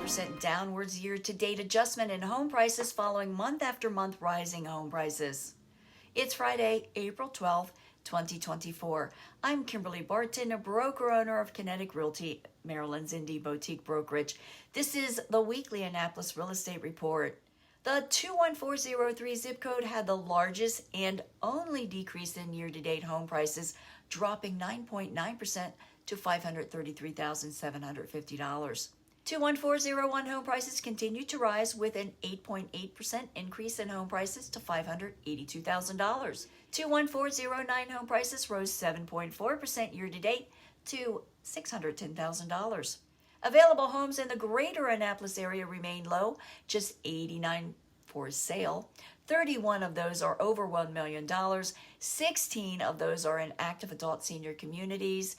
5% downwards year-to-date adjustment in home prices following month after month rising home prices. It's Friday, April 12th, 2024. I'm Kimberly Barton, a broker owner of Kinetic Realty, Maryland's indie boutique brokerage. This is the weekly Annapolis Real Estate Report. The 21403 zip code had the largest and only decrease in year-to-date home prices, dropping 9.9% to $533,750. 21401 home prices continued to rise with an 8.8% increase in home prices to $582,000. 21409 home prices rose 7.4% year-to-date to $610,000. Available homes in the greater Annapolis area remain low, just 89 for sale. 31 of those are over $1 million. 16 of those are in active adult senior communities.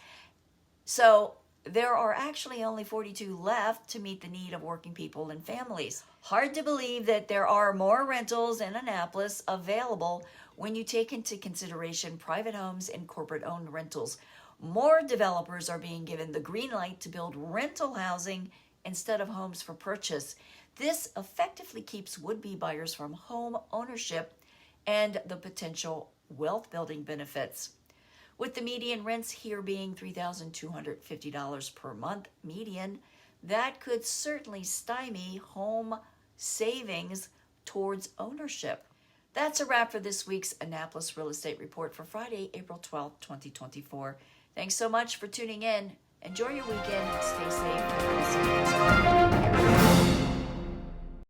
So there are actually only 42 left to meet the need of working people and families. Hard to believe that there are more rentals in Annapolis available when you take into consideration private homes and corporate-owned rentals. More developers are being given the green light to build rental housing instead of homes for purchase. This effectively keeps would-be buyers from home ownership and the potential wealth-building benefits. With the median rents here being $3,250 per month median, that could certainly stymie home savings towards ownership. That's a wrap for this week's Annapolis Real Estate Report for Friday, April 12th, 2024. Thanks so much for tuning in. Enjoy your weekend. Stay safe.